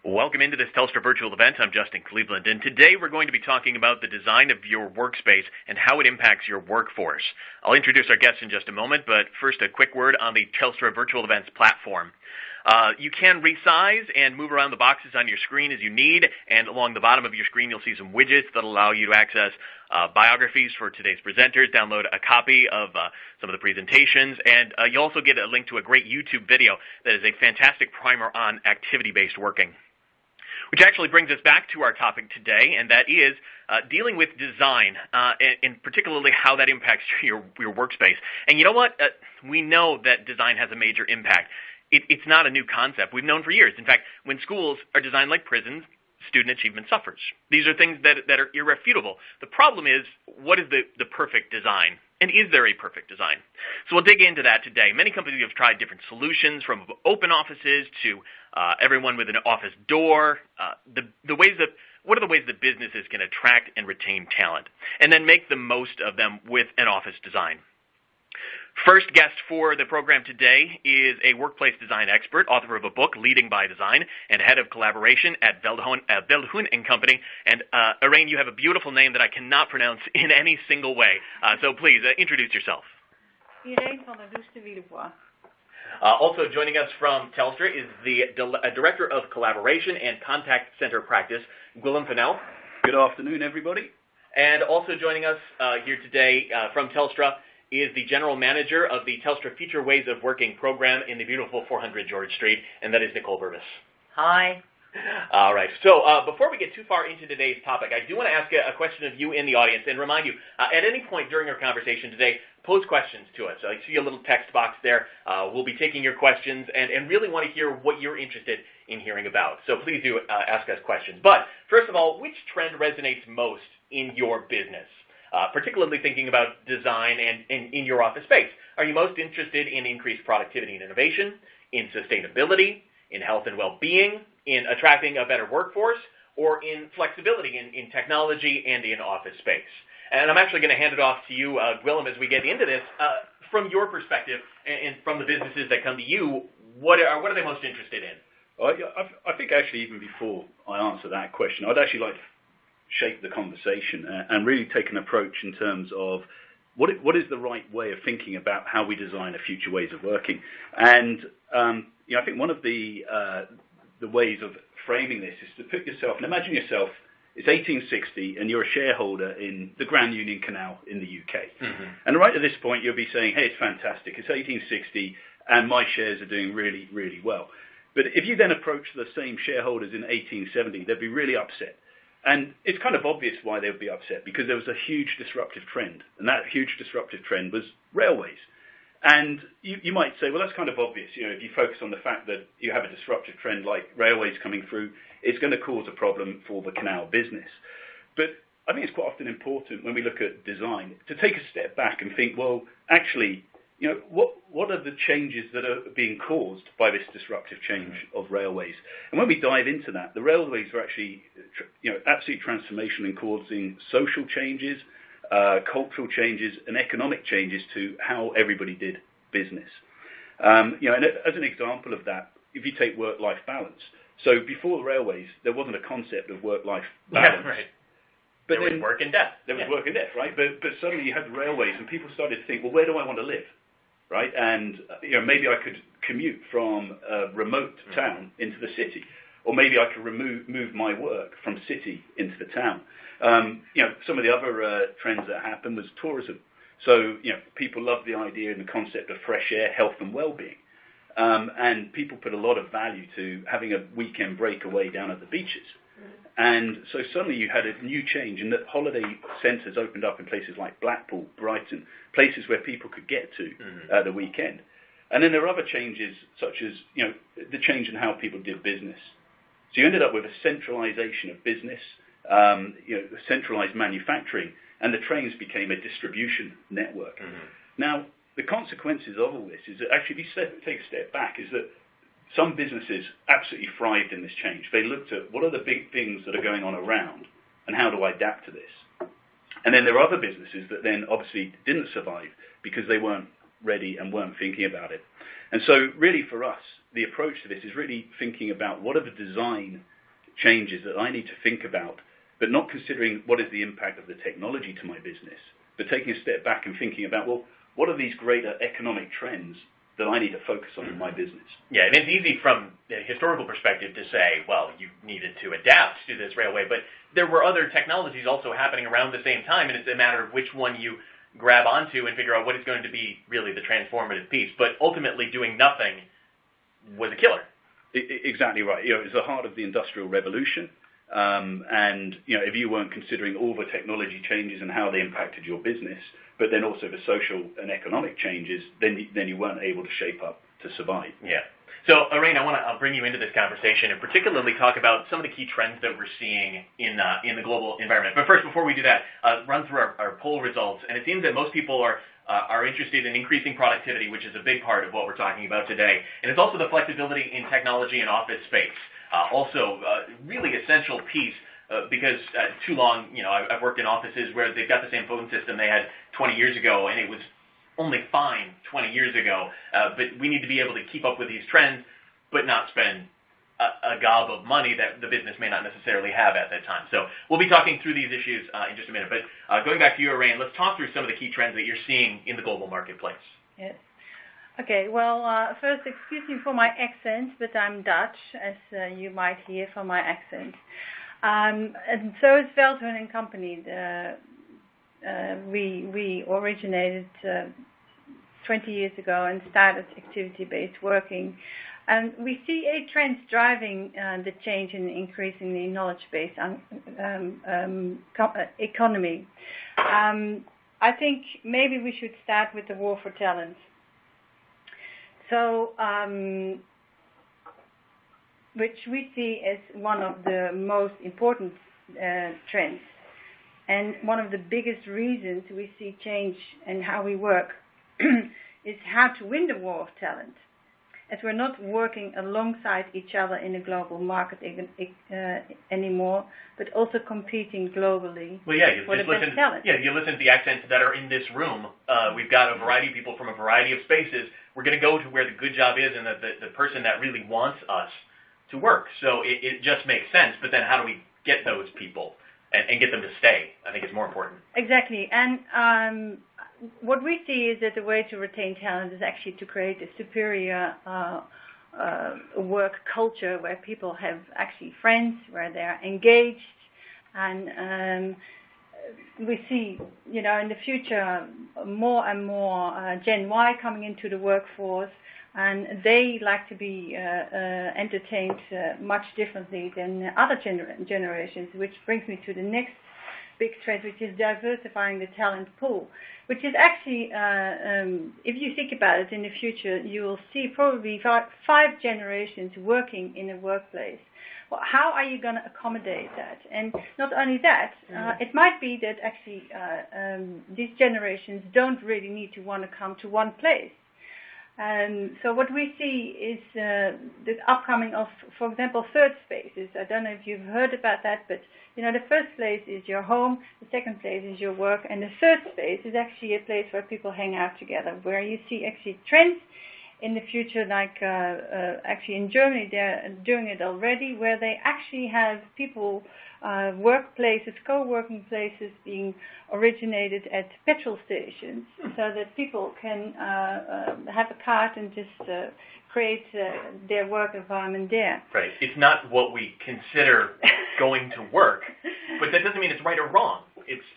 Welcome into this Telstra virtual event. I'm Justin Cleveland, and today we're going to be talking about the design of your workspace and how it impacts your workforce. I'll introduce our guests in just a moment, but first a quick word on the Telstra virtual events platform. You can resize and move around the boxes on your screen as you need, and along the bottom of your screen you'll see some widgets that allow you to access biographies for today's presenters, download a copy of some of the presentations, and you'll also get a link to a great YouTube video that is a fantastic primer on activity-based working. Which actually brings us back to our topic today, and that is dealing with design, and particularly how that impacts your workspace. And you know what? We know that design has a major impact. It's not a new concept. We've known for years. In fact, when schools are designed like prisons, student achievement suffers. These are things that are irrefutable. The problem is, what is the perfect design? And is there a perfect design? So we'll dig into that today. Many companies have tried different solutions, from open offices to everyone with an office door. What are the ways that businesses can attract and retain talent, and then make the most of them with an office design? First guest for the program today is a workplace design expert, author of a book, Leading by Design, and head of collaboration at Veldhoen & Company. And Irene, you have a beautiful name that I cannot pronounce in any single way. So please, introduce yourself. Irene van der Does de Villebois. Also joining us from Telstra is the Director of Collaboration and Contact Center Practice, Willem van Elf. Good afternoon, everybody. And also joining us here today from Telstra is the General Manager of the Telstra Future Ways of Working program in the beautiful 400 George Street, and that is Nicole Burbis. Hi. All right. So before we get too far into today's topic, I do want to ask a question of you in the audience and remind you, at any point during our conversation today, pose questions to us. I see a little text box there. We'll be taking your questions and really want to hear what you're interested in hearing about. So please do ask us questions. But first of all, which trend resonates most in your business? Particularly thinking about design and in your office space. Are you most interested in increased productivity and innovation, in sustainability, in health and well-being, in attracting a better workforce, or in flexibility in technology and in office space? And I'm actually going to hand it off to you, Willem, as we get into this. From your perspective and from the businesses that come to you, what are they most interested in? I think actually even before I answer that question, I'd actually like to shape the conversation and really take an approach in terms of what is the right way of thinking about how we design a future ways of working. And I think one of the ways of framing this is to put yourself, and imagine yourself, it's 1860 and you're a shareholder in the Grand Union Canal in the UK. Mm-hmm. And right at this point you'll be saying, hey, it's fantastic, it's 1860 and my shares are doing really, really well. But if you then approach the same shareholders in 1870, they'd be really upset. And it's kind of obvious why they would be upset, because there was a huge disruptive trend, and that huge disruptive trend was railways. And you might say, well, that's kind of obvious. If you focus on the fact that you have a disruptive trend like railways coming through, it's going to cause a problem for the canal business. But I think it's quite often important when we look at design to take a step back and think, well, actually, what are the changes that are being caused by this disruptive change of railways? And when we dive into that, the railways are actually, absolutely transformational in causing social changes, cultural changes, and economic changes to how everybody did business. And as an example of that, if you take work-life balance, so before the railways, there wasn't a concept of work-life balance. Yeah, right. But there was work and death. There was work and death, right? But suddenly you had railways, and people started to think, well, where do I want to live? Right, and maybe I could commute from a remote town into the city, or maybe I could move my work from city into the town. Some of the other trends that happened was tourism. So people love the idea and the concept of fresh air, health and well-being, and people put a lot of value to having a weekend breakaway down at the beaches. And so suddenly you had a new change, and that holiday centres opened up in places like Blackpool, Brighton, places where people could get to at the weekend. And then there are other changes, such as the change in how people did business. So you ended up with a centralisation of business, centralised manufacturing, and the trains became a distribution network. Mm-hmm. Now, the consequences of all this is that actually, if you take a step back, is that some businesses absolutely thrived in this change. They looked at what are the big things that are going on around and how do I adapt to this? And then there are other businesses that then obviously didn't survive because they weren't ready and weren't thinking about it. And so really for us, the approach to this is really thinking about what are the design changes that I need to think about, but not considering what is the impact of the technology to my business, but taking a step back and thinking about, well, what are these greater economic trends that I need to focus on in my business? Yeah, and it's easy from the historical perspective to say, well, you needed to adapt to this railway, but there were other technologies also happening around the same time, and it's a matter of which one you grab onto and figure out what is going to be really the transformative piece. But ultimately, doing nothing was a killer. Exactly right. You know, it's the heart of the Industrial Revolution. And you know, if you weren't considering all the technology changes and how they impacted your business, but then also the social and economic changes, then you weren't able to shape up to survive. Yeah. So, Irene, I'll bring you into this conversation and particularly talk about some of the key trends that we're seeing in the global environment. But first, before we do that, run through our poll results. And it seems that most people are interested in increasing productivity, which is a big part of what we're talking about today. And it's also the flexibility in technology and office space. Also, really essential piece because too long, you know, I've worked in offices where they've got the same phone system they had 20 years ago, and it was only fine 20 years ago. But we need to be able to keep up with these trends, but not spend a gob of money that the business may not necessarily have at that time. So we'll be talking through these issues in just a minute. But going back to you, Irene, let's talk through some of the key trends that you're seeing in the global marketplace. Yes. Okay, well, first, excuse me for my accent, but I'm Dutch, as you might hear from my accent. And so is Veldhoven and Company. We originated 20 years ago and started activity-based working. And we see 8 trends driving the change in increasingly knowledge-based economy. I think maybe we should start with the war for talent. So, which we see as one of the most important trends. And one of the biggest reasons we see change in how we work is how to win the war of talent. As we're not working alongside each other in a global market anymore, but also competing globally for the best talent. Yeah, you listen to the accents that are in this room. We've got a variety of people from a variety of spaces. We're going to go to where the good job is and the person that really wants us to work. So it just makes sense. But then how do we get those people and get them to stay? I think is more important. Exactly. And what we see is that the way to retain talent is actually to create a superior work culture where people have actually friends, where they're engaged, and we see, you know, in the future more and more Gen Y coming into the workforce, and they like to be entertained much differently than other generations, which brings me to the next big trend, which is diversifying the talent pool, which is actually, if you think about it in the future, you will see probably 5 generations working in a workplace. Well, how are you going to accommodate that? And not only that, it might be that actually these generations don't really need to want to come to one place. So what we see is the upcoming of, for example, third spaces. I don't know if you've heard about that, but you know, the first place is your home, the second place is your work, and the third space is actually a place where people hang out together, where you see actually trends in the future, like actually in Germany they're doing it already, where they actually have people, workplaces, co-working places being originated at petrol stations, so that people can have a card and just create their work environment there. Right. It's not what we consider going to work, but that doesn't mean it's right or wrong.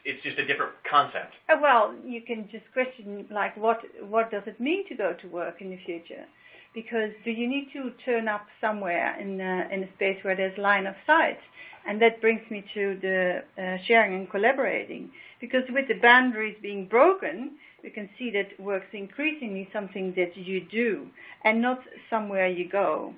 It's just a different concept. Well, you can just question, like, what does it mean to go to work in the future? Because do you need to turn up somewhere in a space where there's line of sight? And that brings me to the sharing and collaborating. Because with the boundaries being broken, we can see that work's increasingly something that you do and not somewhere you go.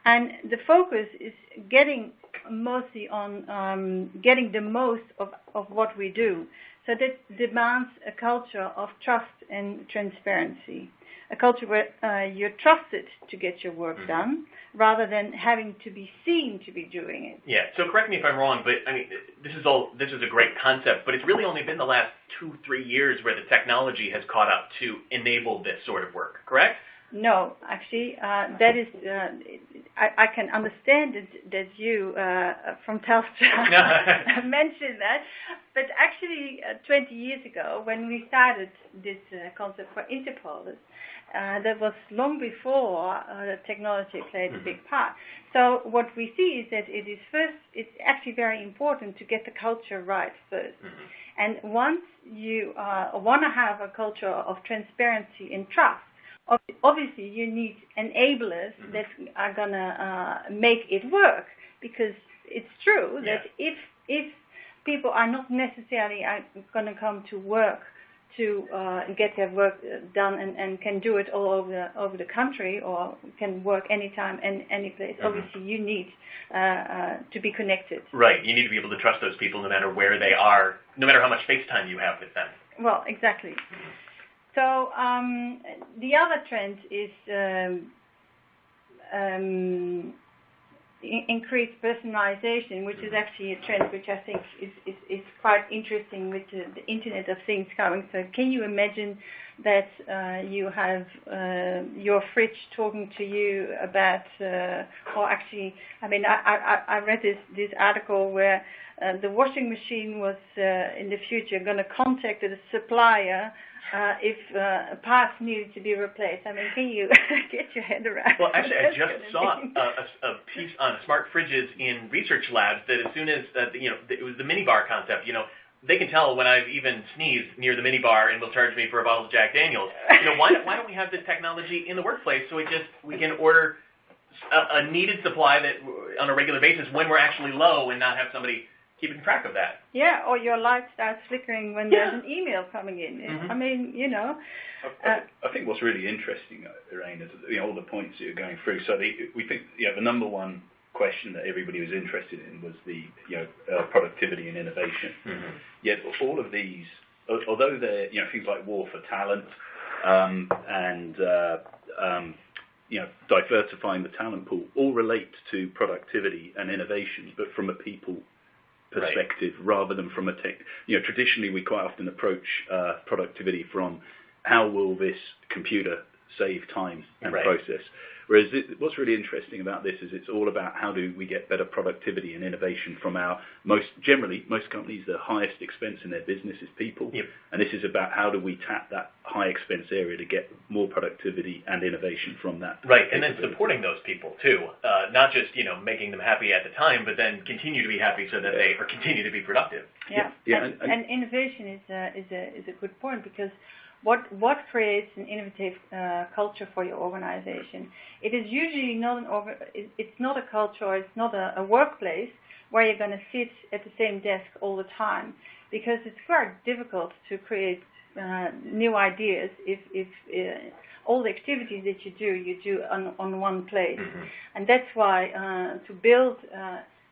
And the focus is getting mostly on getting the most of what we do. So that demands a culture of trust and transparency. A culture where you're trusted to get your work done, rather than having to be seen to be doing it. Yeah. So correct me if I'm wrong, but I mean, this is a great concept, but it's really only been the last 2-3 years where the technology has caught up to enable this sort of work. Correct? No, actually, that is. I can understand that you from Telstra mentioned that, but actually 20 years ago when we started this concept for Interpol, that was long before the technology played a big part. So what we see is that it's actually very important to get the culture right first. And once you want to have a culture of transparency and trust, obviously you need enablers that are going to make it work, because it's true that if people are not necessarily going to come to work to get their work done and can do it all over the country, or can work anytime and any place, obviously you need to be connected. Right. You need to be able to trust those people no matter where they are, no matter how much face time you have with them. Well, exactly. So the other trend is increased personalization, which is actually a trend which I think is quite interesting with the Internet of Things coming. So can you imagine that you have your fridge talking to you about, or actually, I mean, I read this article where the washing machine was in the future going to contact the supplier if parts needed to be replaced. I mean, can you get your head around? Well, actually, I just saw a piece on smart fridges in research labs that as soon as it was the minibar concept. They can tell when I've even sneezed near the minibar and will charge me for a bottle of Jack Daniels. Why don't we have this technology in the workplace so we can order a needed supply that on a regular basis when we're actually low, and not have somebody keeping track of that. Yeah, or your light starts flickering when there's an email coming in. I mean, I think what's really interesting, Elaine, is all the points that you're going through. So we think the number one question that everybody was interested in was the productivity and innovation. Yet all of these, although they're things like war for talent and diversifying the talent pool, all relate to productivity and innovation, but from a people perspective rather than from a tech. Traditionally we quite often approach productivity from how will this computer save time and process. Whereas what's really interesting about this is it's all about how do we get better productivity and innovation from most companies, the highest expense in their business is people. And this is about how do we tap that high expense area to get more productivity and innovation from that. Right, and then supporting those people too, not just making them happy at the time, but then continue to be happy so that they continue to be productive. And innovation is a good point, because what creates an innovative culture for your organization? It is usually it's not a culture, or it's not a workplace where you're going to sit at the same desk all the time, because it's quite difficult to create new ideas if all the activities that you do on one place. And that's why to build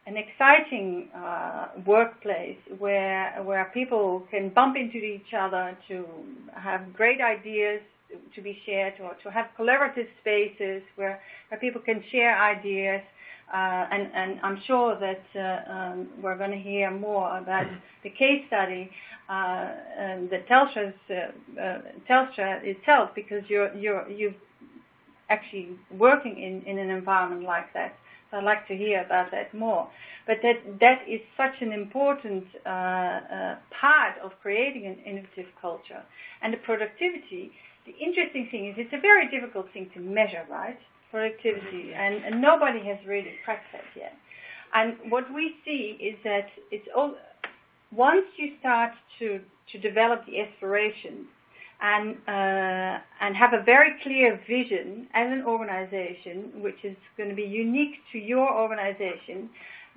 an exciting workplace where people can bump into each other, to have great ideas to be shared, or to have collaborative spaces where people can share ideas. And I'm sure that we're going to hear more about the case study that Telstra itself, because you're actually working in an environment like that. So I'd like to hear about that more. But that is such an important part of creating an innovative culture. And the productivity, the interesting thing is it's a very difficult thing to measure, right? Productivity. And nobody has really cracked that yet. And what we see is that once you start to develop the aspirations and have a very clear vision as an organization, which is going to be unique to your organization,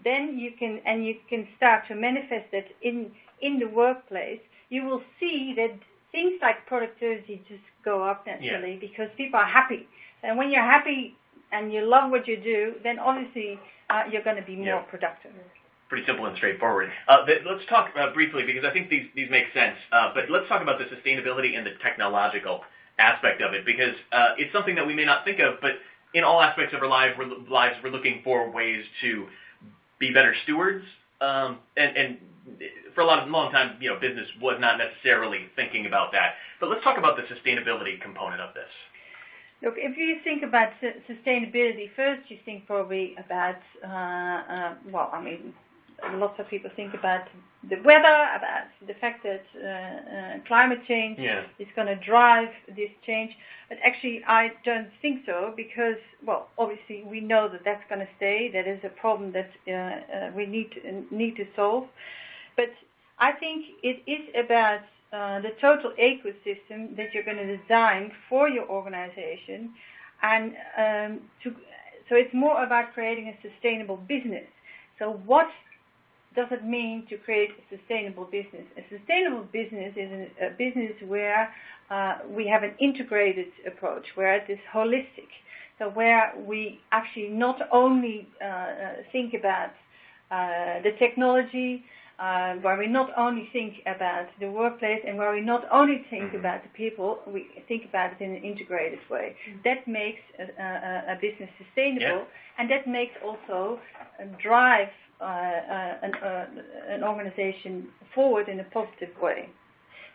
then you can start to manifest that in the workplace. You will see that things like productivity just go up naturally because people are happy. And when you're happy and you love what you do, then obviously you're going to be more productive. Pretty simple and straightforward. Let's talk briefly, because I think these make sense, but let's talk about the sustainability and the technological aspect of it, because it's something that we may not think of, but in all aspects of our lives, we're looking for ways to be better stewards, and for a long time, business was not necessarily thinking about that. But let's talk about the sustainability component of this. Look, if you think about sustainability, first you think probably about, lots of people think about the weather, about the fact that climate change is going to drive this change. But actually, I don't think so because, obviously we know that that's going to stay. That is a problem that we need to solve. But I think it is about the total ecosystem that you're going to design for your organization, and so it's more about creating a sustainable business. So what does it mean to create a sustainable business? A sustainable business is a business where we have an integrated approach, where it is holistic. So where we actually not only think about the technology, where we not only think about the workplace, and where we not only think about the people, we think about it in an integrated way. That makes a business sustainable, and that makes also drive an organization forward in a positive way.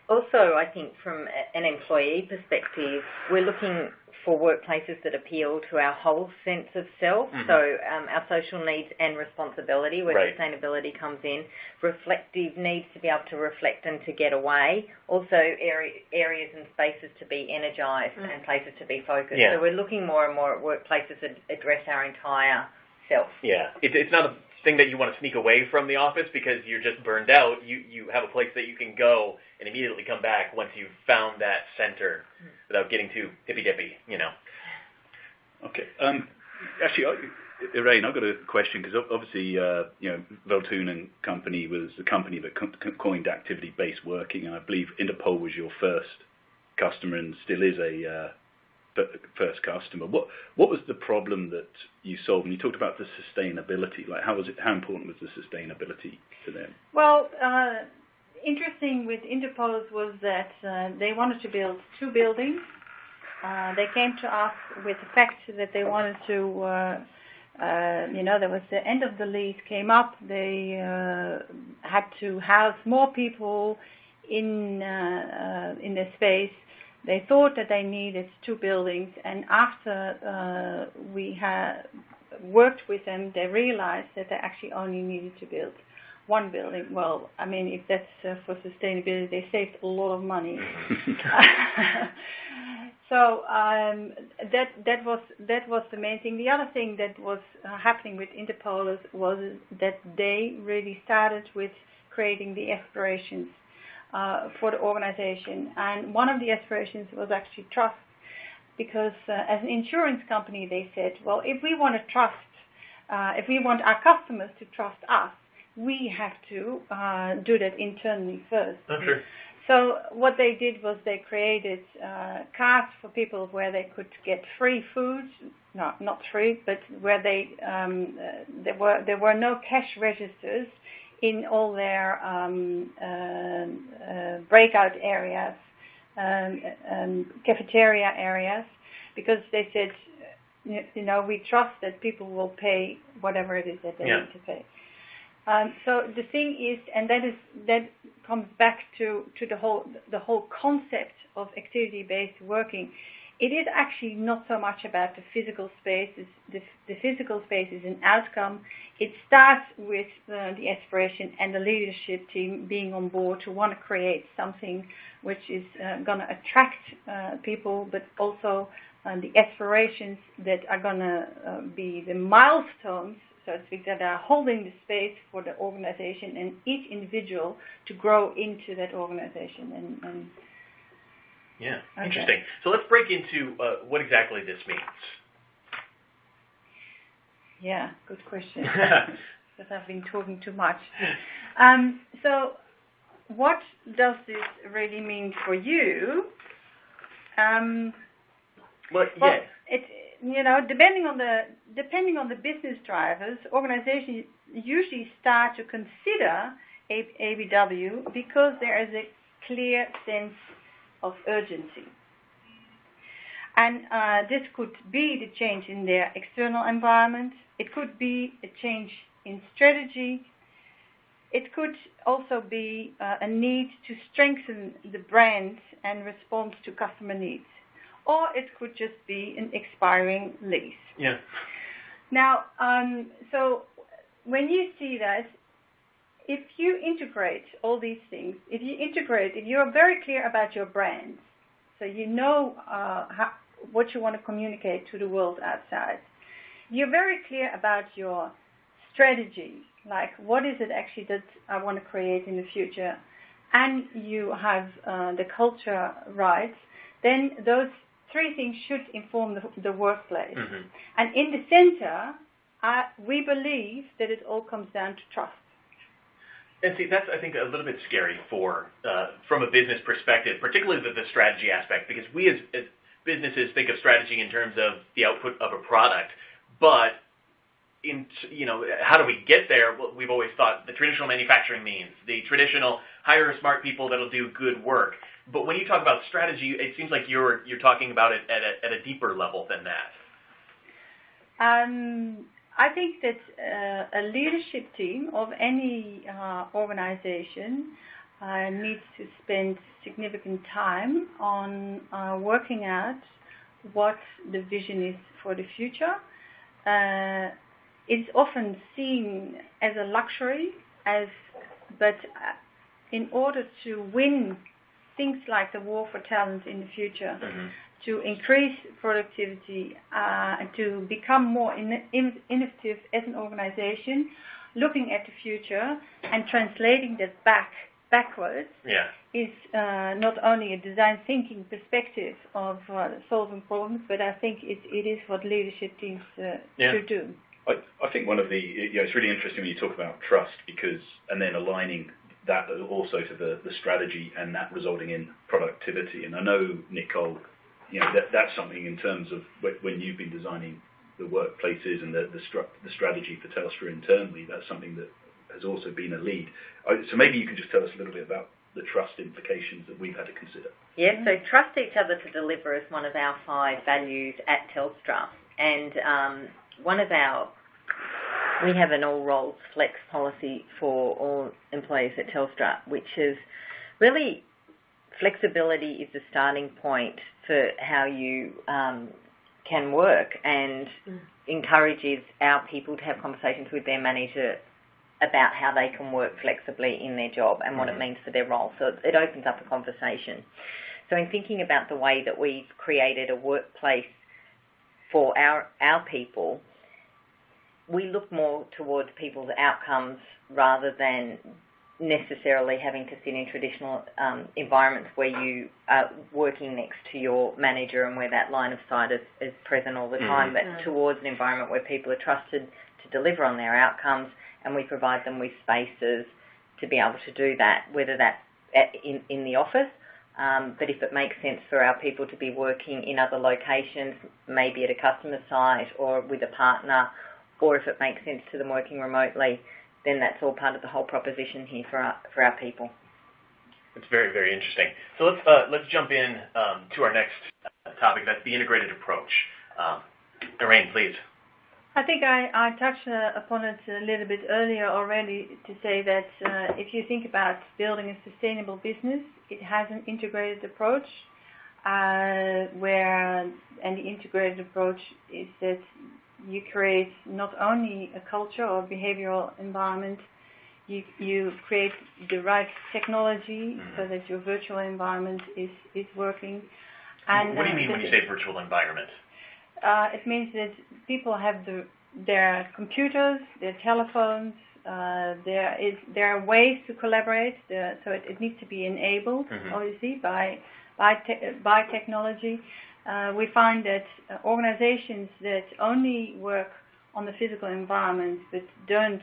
Also, I think from an employee perspective, we're looking for workplaces that appeal to our whole sense of self, so our social needs and responsibility, where sustainability comes in, reflective needs to be able to reflect and to get away, also areas and spaces to be energised and places to be focused. So we're looking more and more at workplaces that address our entire self. Yeah, it's not a thing that you want to sneak away from the office because you're just burned out. You have a place that you can go and immediately come back once you've found that center without getting too hippy-dippy, Okay. Actually, Elaine, I've got a question because obviously, Veltoon and Company was the company that coined activity-based working, and I believe Interpol was your first customer and still is a first customer. What was the problem that you solved? And you talked about the sustainability. Like, how important was the sustainability to them? Well, interesting with Interpol was that they wanted to build 2 buildings. They came to us with the fact that they wanted to, there was the end of the lease came up. They had to house more people in the space. They thought that they needed 2 buildings, and after we had worked with them, they realized that they actually only needed to build 1 building. Well, I mean, if that's for sustainability, they saved a lot of money. So that was the main thing. The other thing that was happening with Interpol was that they really started with creating the aspirations for the organization, and one of the aspirations was actually trust, because as an insurance company they said, well, if we want to trust, if we want our customers to trust us, we have to do that internally first. Sure. So what they did was they created cards for people where they could get free food, no, not free, but where there were no cash registers in all their breakout areas, cafeteria areas, because they said, we trust that people will pay whatever it is that they need to pay. So the thing is, and that comes back to the whole concept of activity-based working. It is actually not so much about the physical space. The physical space is an outcome. It starts with the aspiration and the leadership team being on board to want to create something which is going to attract people, but also the aspirations that are going to be the milestones, so to speak, that are holding the space for the organization and each individual to grow into that organization. And yeah, interesting. So let's break into what exactly this means. Yeah, good question. Because I've been talking too much. So what does this really mean for you? Well, depending on the business drivers, organizations usually start to consider ABW because there is a clear sense of urgency. And this could be the change in their external environment. It could be a change in strategy. It could also be a need to strengthen the brand and respond to customer needs. or it could just be an expiring lease. Yeah. Now, so when you see that, if you integrate all these things, if you're very clear about your brand, so you know what you want to communicate to the world outside, you're very clear about your strategy, like what is it actually that I want to create in the future, and you have the culture right, then those three things should inform the workplace. Mm-hmm. And in the center, we believe that it all comes down to trust. And see, that's, I think, a little bit scary from a business perspective, particularly the strategy aspect, because we as businesses think of strategy in terms of the output of a product, but how do we get there? Well, we've always thought the traditional manufacturing means, the traditional hire smart people that'll do good work. But when you talk about strategy, it seems like you're talking about it at a deeper level than that. I think that a leadership team of any organization needs to spend significant time on working out what the vision is for the future. It's often seen as a luxury, but in order to win things like the war for talent in the future, mm-hmm. to increase productivity, and to become more innovative as an organization, looking at the future and translating that backwards is not only a design thinking perspective of solving problems, but I think it is what leadership teams should do. I think one of the, it's really interesting when you talk about trust, and then aligning that also to the strategy and that resulting in productivity. And I know, Nicole, that's something in terms of when you've been designing the workplaces and the strategy for Telstra internally, that's something that has also been a lead. So maybe you can just tell us a little bit about the trust implications that we've had to consider. Yeah, so trust each other to deliver is one of our 5 values at Telstra. And we have an all roles flex policy for all employees at Telstra, which is really flexibility is the starting point for how you can work, and encourages our people to have conversations with their manager about how they can work flexibly in their job and what it means for their role. So it opens up a conversation. So in thinking about the way that we've created a workplace for our people, we look more towards people's outcomes rather than necessarily having to sit in traditional environments where you are working next to your manager and where that line of sight is present all the time, but towards an environment where people are trusted to deliver on their outcomes, and we provide them with spaces to be able to do that, whether that's in the office, but if it makes sense for our people to be working in other locations, maybe at a customer site or with a partner, or if it makes sense to them working remotely, then that's all part of the whole proposition here for our people. It's very, very interesting. So let's jump in to our next topic. That's the integrated approach. Elaine, please. I think I touched upon it a little bit earlier already to say that if you think about building a sustainable business, it has an integrated approach, and the integrated approach is that you create not only a culture or behavioral environment, you create the right technology so that your virtual environment is working. And what do you mean when you say virtual environment? It means that people have their computers, their telephones, there are ways to collaborate, so it needs to be enabled, obviously, by technology. We find that organizations that only work on the physical environment but don't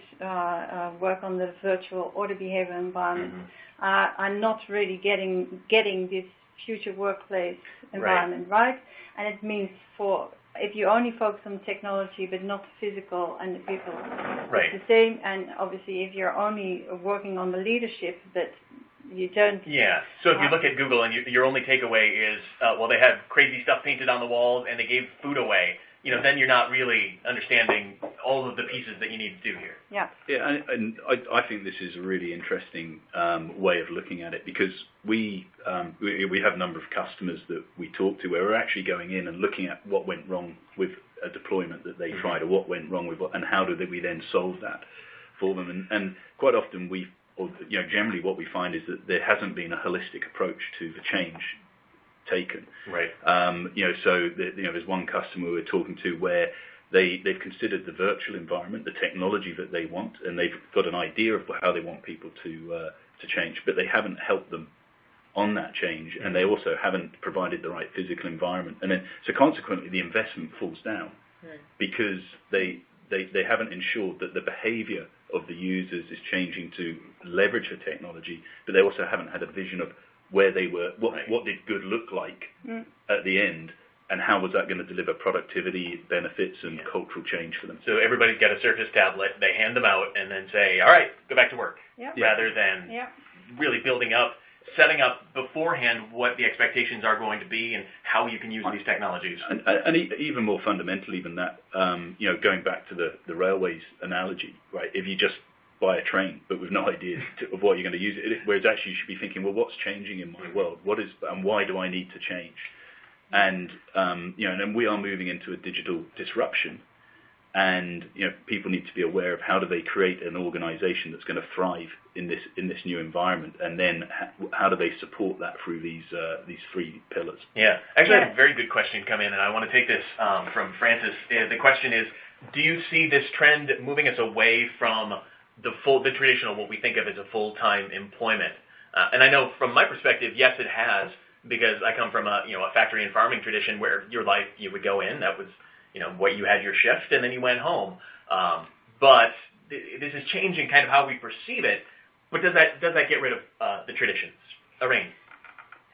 work on the virtual or the behavioral environment are not really getting this future workplace environment right. And it means if you only focus on technology but not physical and the people, it's the same. And obviously, if you're only working on the leadership, but you don't. Yeah. So if you look at Google and your only takeaway is, they had crazy stuff painted on the walls and they gave food away, then you're not really understanding all of the pieces that you need to do here. Yeah. Yeah, and I think this is a really interesting way of looking at it, because we have a number of customers that we talk to where we're actually going in and looking at what went wrong with a deployment that they tried, or what went wrong with and how do we then solve that for them. And quite often generally what we find is that there hasn't been a holistic approach to the change taken. Right. So there's one customer we're talking to where they've considered the virtual environment, the technology that they want, and they've got an idea of how they want people to change, but they haven't helped them on that change, and they also haven't provided the right physical environment. And then, so consequently, the investment falls down because they haven't ensured that the behavior of the users is changing to leverage the technology, but they also haven't had a vision of where they were, what did good look like at the end, and how was that going to deliver productivity benefits and cultural change for them. So everybody's got a Surface tablet, they hand them out, and then say, all right, go back to work, rather than really setting up beforehand what the expectations are going to be and how you can use these technologies. And even more fundamentally than that, going back to the railways analogy, right? If you just buy a train but with no idea of what you're going to use it, whereas actually you should be thinking, well, what's changing in my world? And why do I need to change? And and we are moving into a digital disruption, and people need to be aware of how do they create an organisation that's going to thrive in this new environment, and then how do they support that through these three pillars. Yeah, actually, I had a very good question come in, and I want to take this from Francis. The question is, do you see this trend moving us away from the traditional, what we think of as a full-time employment? And I know from my perspective, yes, it has, because I come from a factory and farming tradition where your life, you would go in, that was what you had your shift, and then you went home. But this is changing kind of how we perceive it. But does that get rid of the traditions? Irene?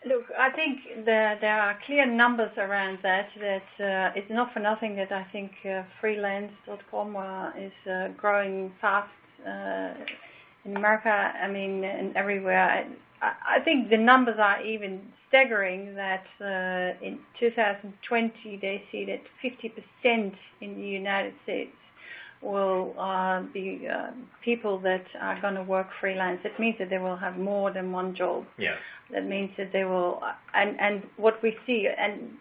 Look, I think there are clear numbers around that it's not for nothing that I think freelance.com is growing fast in America, and everywhere. I think the numbers are even staggering that in 2020 they see that 50% in the United States will be people that are going to work freelance. It means that they will have more than one job. Yeah. That means that they will, and what we see, and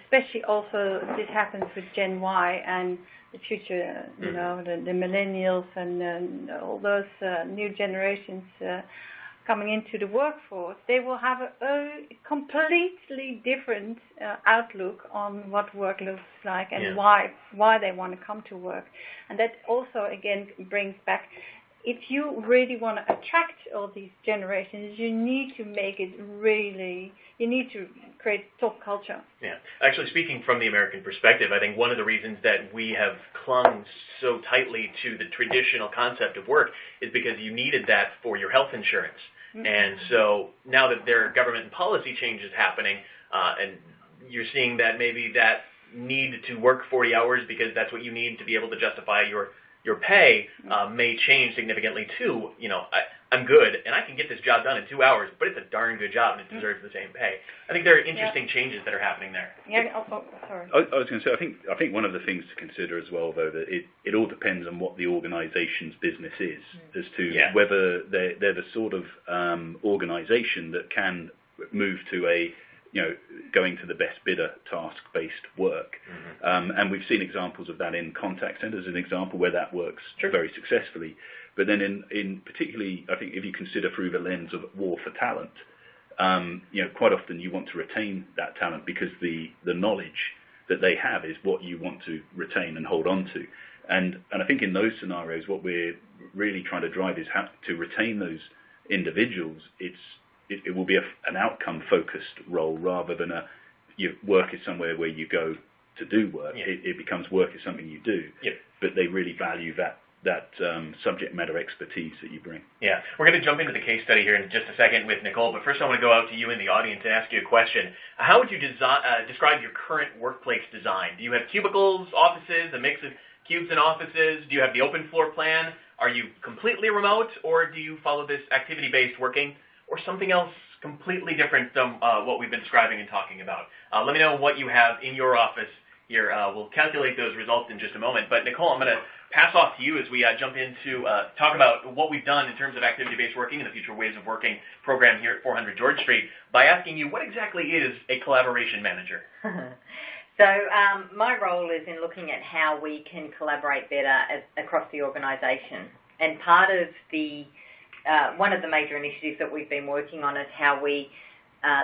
especially also this happens with Gen Y and the future, the millennials and all those new generations coming into the workforce, they will have a completely different outlook on what work looks like and why they want to come to work. And that also, again, brings back, if you really want to attract all these generations, you need to make it really, you need to create top culture. Yeah. Actually, speaking from the American perspective, I think one of the reasons that we have clung so tightly to the traditional concept of work is because you needed that for your health insurance. And so now that there are government and policy changes happening, and you're seeing that maybe that need to work 40 hours because that's what you need to be able to justify your pay may change significantly too. I'm good and I can get this job done in 2 hours, but it's a darn good job and it deserves the same pay. I think there are interesting changes that are happening there. Yeah. Sorry. I was going to say, I think one of the things to consider as well, though, that it all depends on what the organisation's business is, as to whether they're the sort of organisation that can move to a going to the best bidder task-based work. And we've seen examples of that in contact centres, an example where that works very successfully. But then in particularly, I think if you consider through the lens of war for talent, quite often you want to retain that talent because the knowledge that they have is what you want to retain and hold on to. And I think in those scenarios, what we're really trying to drive is how to retain those individuals. It will be an outcome-focused role rather than work is somewhere where you go to do work. It becomes work is something you do, but they really value that subject matter expertise that you bring. Yeah, we're going to jump into the case study here in just a second with Nicole, but first I want to go out to you in the audience and ask you a question. How would you describe your current workplace design? Do you have cubicles, offices, a mix of cubes and offices? Do you have the open floor plan? Are you completely remote, or do you follow this activity-based working, or something else completely different than what we've been describing and talking about? Let me know what you have in your office here. We'll calculate those results in just a moment. But Nicole, I'm going to pass off to you as we jump into talk about what we've done in terms of activity-based working and the Future Ways of Working program here at 400 George Street by asking you what exactly is a collaboration manager? So my role is in looking at how we can collaborate better across the organisation. And part of the one of the major initiatives that we've been working on is how we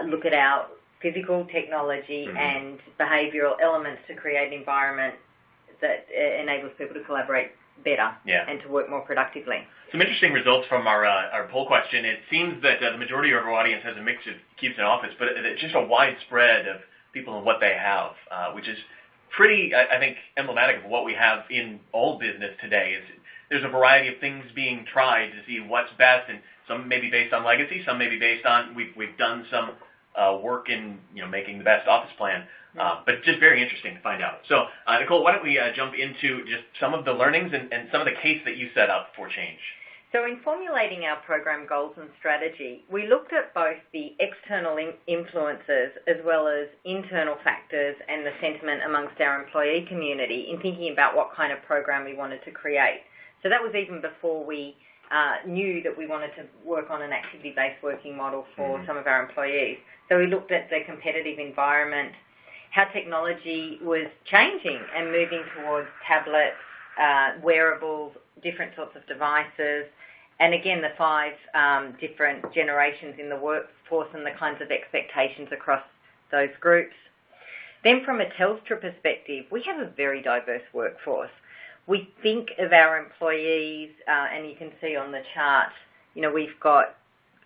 look at our physical, technology and behavioural elements to create an environment that enables people to collaborate better and to work more productively. Some interesting results from our poll question. It seems that the majority of our audience has a mix of keeps in office, but it's just a wide spread of people and what they have, which is pretty, I think, emblematic of what we have in all business today. There's a variety of things being tried to see what's best, and some may be based on legacy, some may be based on we've done some work in making the best office plan, but just very interesting to find out. So, Nicole, why don't we jump into just some of the learnings and some of the case that you set up for change? So in formulating our program goals and strategy, we looked at both the external influences as well as internal factors and the sentiment amongst our employee community in thinking about what kind of program we wanted to create. So that was even before we knew that we wanted to work on an activity-based working model for some of our employees. So we looked at the competitive environment, how technology was changing and moving towards tablets, wearables, different sorts of devices, and again, the 5 different generations in the workforce and the kinds of expectations across those groups. Then from a Telstra perspective, we have a very diverse workforce. We think of our employees, and you can see on the chart, we've got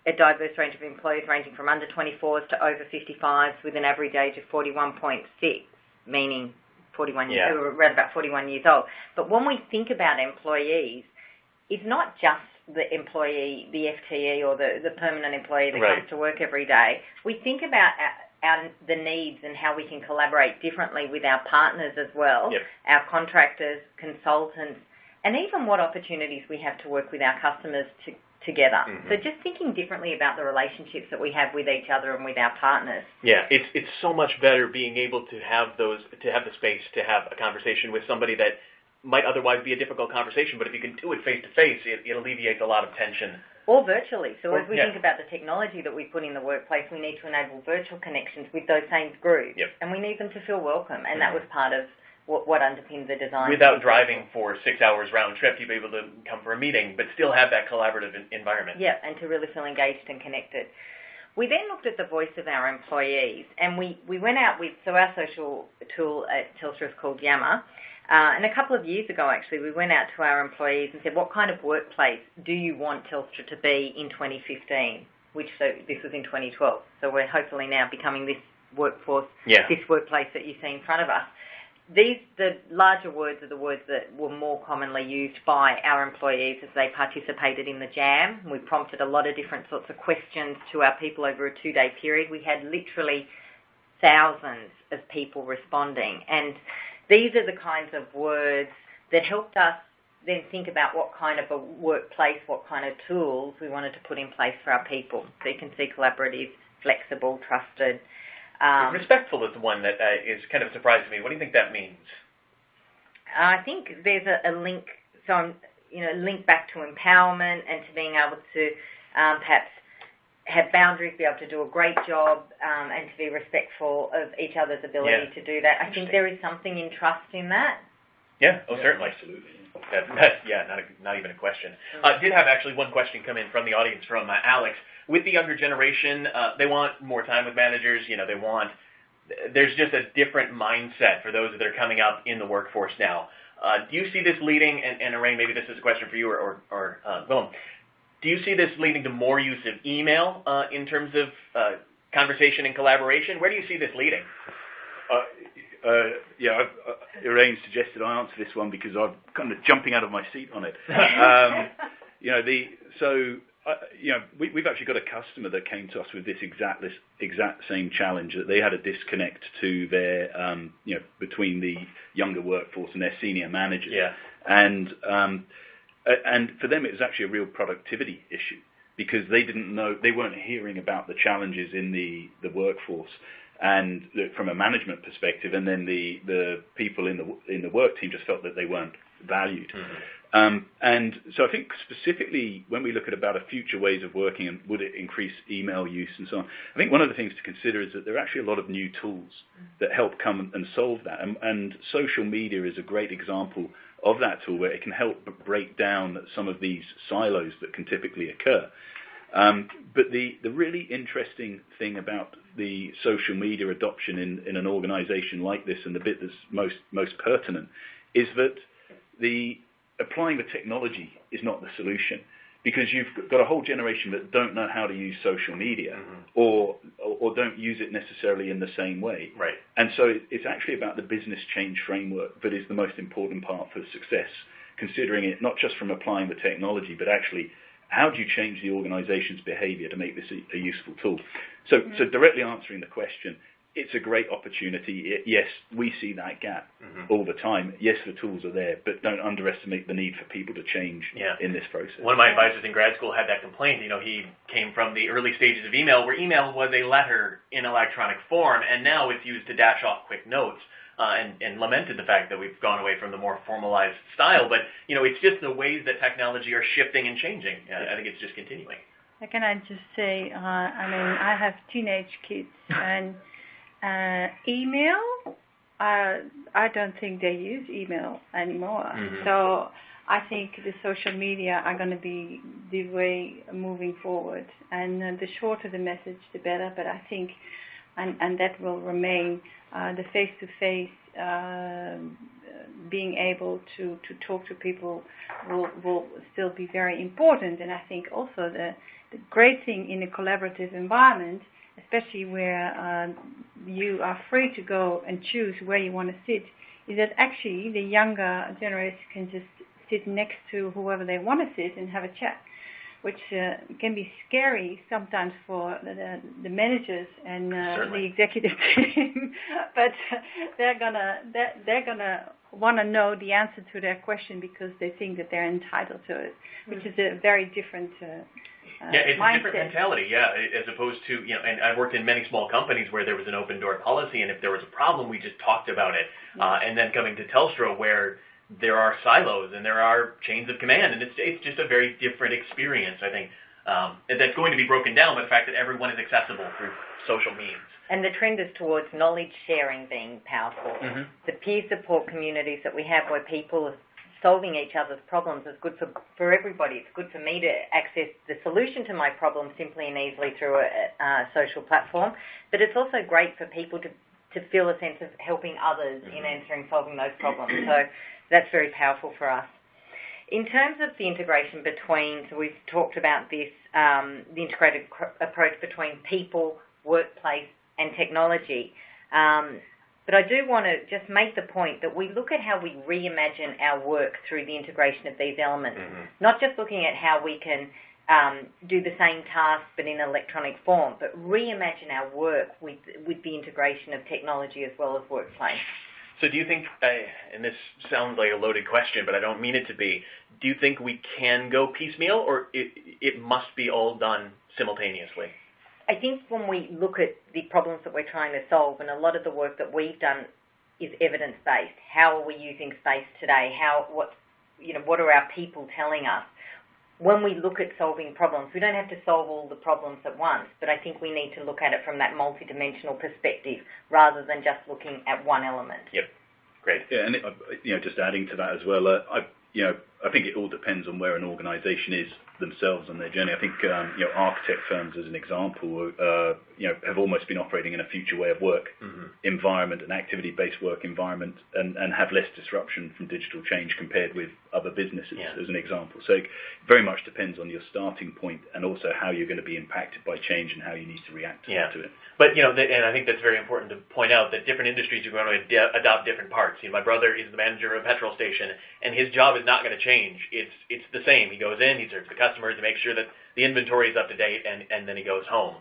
a diverse range of employees ranging from under 24s to over 55s with an average age of 41.6, meaning 41 years, around about 41 years old. But when we think about employees, it's not just the employee, the FTE or the permanent employee that comes to work every day. We think about the needs and how we can collaborate differently with our partners as well, our contractors, consultants, and even what opportunities we have to work with our customers together. So just thinking differently about the relationships that we have with each other and with our partners. Yeah, it's so much better being able to have the space to have a conversation with somebody that might otherwise be a difficult conversation, but if you can do it face-to-face, it alleviates a lot of tension. Or virtually. So as we think about the technology that we put in the workplace, we need to enable virtual connections with those same groups. And we need them to feel welcome, and that was part of what underpins the design. Without driving for 6 hours round trip, you'll be able to come for a meeting, but still have that collaborative environment. Yeah, and to really feel engaged and connected. We then looked at the voice of our employees, and we went out with, so our social tool at Telstra is called Yammer, and a couple of years ago, actually, we went out to our employees and said, what kind of workplace do you want Telstra to be in 2015? This was in 2012. So we're hopefully now becoming this workforce, this workplace that you see in front of us. The larger words are the words that were more commonly used by our employees as they participated in the jam. We prompted a lot of different sorts of questions to our people over a 2-day period. We had literally thousands of people responding, and these are the kinds of words that helped us then think about what kind of a workplace, what kind of tools we wanted to put in place for our people. So you can see collaborative, flexible, trusted. Respectful is the one that is kind of surprising me. What do you think that means? I think there's a link, link back to empowerment and to being able to perhaps have boundaries, be able to do a great job, and to be respectful of each other's ability to do that. I think there is something in trust in that. Yeah, certainly. Absolutely. Not even a question. I did have actually one question come in from the audience from Alex. With the younger generation, they want more time with managers. There's just a different mindset for those that are coming up in the workforce now. Do you see this leading, and Elaine, maybe this is a question for you or Willem, do you see this leading to more use of email in terms of conversation and collaboration? Where do you see this leading? Elaine suggested I answer this one because I'm kind of jumping out of my seat on it. We've actually got a customer that came to us with this exact same challenge, that they had a disconnect to their between the younger workforce and their senior managers. And for them, it was actually a real productivity issue because they didn't know, they weren't hearing about the challenges in the workforce. and from a management perspective, and then the people in the work team just felt that they weren't valued. And so I think specifically when we look at about a future ways of working and would it increase email use and so on, I think one of the things to consider is that there are actually a lot of new tools that help come and solve that. And social media is a great example of that tool where it can help break down some of these silos that can typically occur. But the really interesting thing about the social media adoption in an organization like this, and the bit that's most pertinent, is that applying the technology is not the solution, because you've got a whole generation that don't know how to use social media or don't use it necessarily in the same way. Right. And so it's actually about the business change framework that is the most important part for success, considering it not just from applying the technology, but actually how do you change the organization's behavior to make this a useful tool? So directly answering the question, it's a great opportunity. Yes, we see that gap all the time. Yes, the tools are there, but don't underestimate the need for people to change in this process. One of my advisors in grad school had that complaint. He came from the early stages of email, where email was a letter in electronic form, and now it's used to dash off quick notes. And lamented the fact that we've gone away from the more formalized style. But, it's just the ways that technology are shifting and changing. I think it's just continuing. Can I just say, I have teenage kids, and email, I don't think they use email anymore. So I think the social media are going to be the way moving forward. And the shorter the message, the better. But I think, and that will remain, the face-to-face, being able to talk to people will still be very important. And I think also the great thing in a collaborative environment, especially where you are free to go and choose where you want to sit, is that actually the younger generation can just sit next to whoever they want to sit and have a chat, which can be scary sometimes for the managers and the executive team, but they're gonna want to know the answer to their question because they think that they're entitled to it, which is a very different it's mindset. A different mentality, as opposed to, and I've worked in many small companies where there was an open door policy, and if there was a problem, we just talked about it. And then coming to Telstra, where there are silos and there are chains of command, and it's just a very different experience, I think. That's going to be broken down by the fact that everyone is accessible through social means. And the trend is towards knowledge sharing being powerful. The peer support communities that we have where people are solving each other's problems is good for everybody. It's good for me to access the solution to my problem simply and easily through a social platform, but it's also great for people to feel a sense of helping others in solving those problems. So that's very powerful for us. In terms of the integration so we've talked about this, the integrated approach between people, workplace, and technology. But I do want to just make the point that we look at how we reimagine our work through the integration of these elements, not just looking at how we can do the same task but in electronic form, but reimagine our work with the integration of technology as well as workplace. So do you think, and this sounds like a loaded question, but I don't mean it to be, do you think we can go piecemeal, or it must be all done simultaneously? I think when we look at the problems that we're trying to solve, and a lot of the work that we've done is evidence-based. How are we using space today? What are our people telling us? When we look at solving problems, we don't have to solve all the problems at once, but I think we need to look at it from that multidimensional perspective rather than just looking at one element. Yep, great. Yeah, and just adding to that as well, I think it all depends on where an organisation is themselves on their journey. I think architect firms, as an example, have almost been operating in a future way of work environment, an activity-based work environment, and have less disruption from digital change compared with other businesses, as an example. So it very much depends on your starting point and also how you're going to be impacted by change and how you need to react to it. But, and I think that's very important to point out that different industries are going to adopt different parts. My brother is the manager of a petrol station, and his job is not going to change. It's the same. He goes in, he serves the customers to make sure that the inventory is up to date, and then he goes home.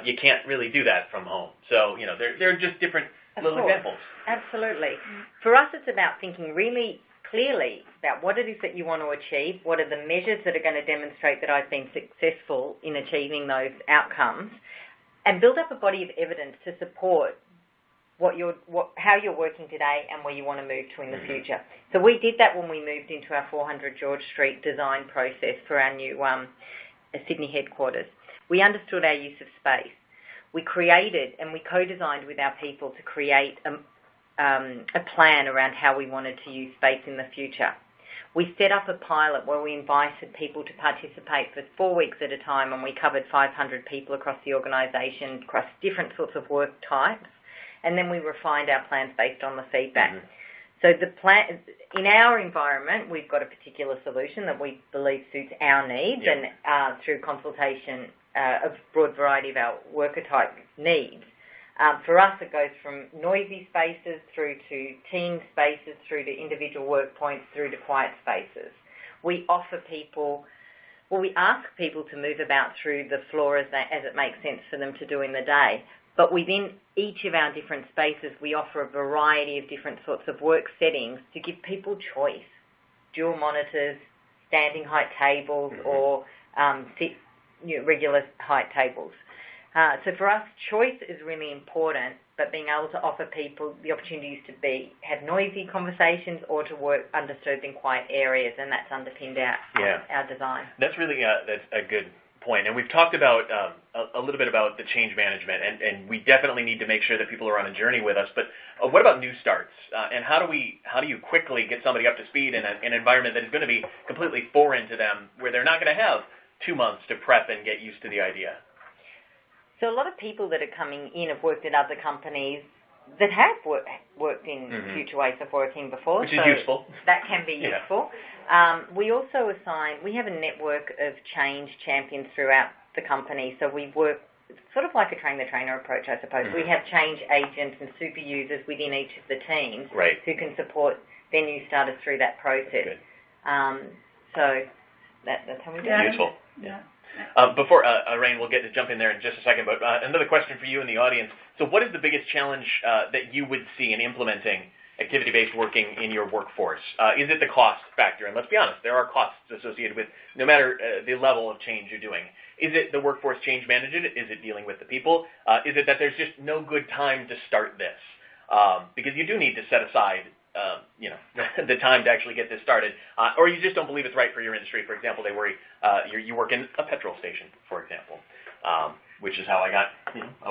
You can't really do that from home. So, there are just different little examples. Absolutely. For us, it's about thinking really clearly about what it is that you want to achieve, what are the measures that are going to demonstrate that I've been successful in achieving those outcomes, and build up a body of evidence to support how you're working today and where you want to move to in the future. So we did that when we moved into our 400 George Street design process for our new Sydney headquarters. We understood our use of space. We created and we co-designed with our people to create a plan around how we wanted to use space in the future. We set up a pilot where we invited people to participate for 4 weeks at a time, and we covered 500 people across the organisation, across different sorts of work types, and then we refined our plans based on the feedback. So the plan, in our environment, we've got a particular solution that we believe suits our needs, and through consultation of a broad variety of our worker type needs. For us, it goes from noisy spaces through to team spaces, through to individual work points, through to quiet spaces. We ask people to move about through the floor as it makes sense for them to do in the day. But within each of our different spaces, we offer a variety of different sorts of work settings to give people choice. Dual monitors, standing height tables, or regular height tables. So for us, choice is really important, but being able to offer people the opportunities to have noisy conversations or to work undisturbed in quiet areas, and that's underpinned our design. That's really that's a good point. And we've talked about a little bit about the change management, and we definitely need to make sure that people are on a journey with us. But what about new starts? And how do you quickly get somebody up to speed in an environment that is going to be completely foreign to them, where they're not going to have 2 months to prep and get used to the idea? So a lot of people that are coming in have worked at other companies that have worked in future ways of working before. Which is useful. That can be useful. We also we have a network of change champions throughout the company. So we work sort of like a train-the-trainer approach, I suppose. We have change agents and super users within each of the teams who can support their new starters through that process. So that's how we do it. Useful. Yeah. Before, Rain, we'll get to jump in there in just a second, but another question for you in the audience. So what is the biggest challenge that you would see in implementing activity-based working in your workforce? Is it the cost factor? And let's be honest, there are costs associated with no matter the level of change you're doing. Is it the workforce change management? Is it dealing with the people? Is it that there's just no good time to start this? Because you do need to set aside the time to actually get this started, or you just don't believe it's right for your industry. For example, they worry you work in a petrol station, for example, which is how I got.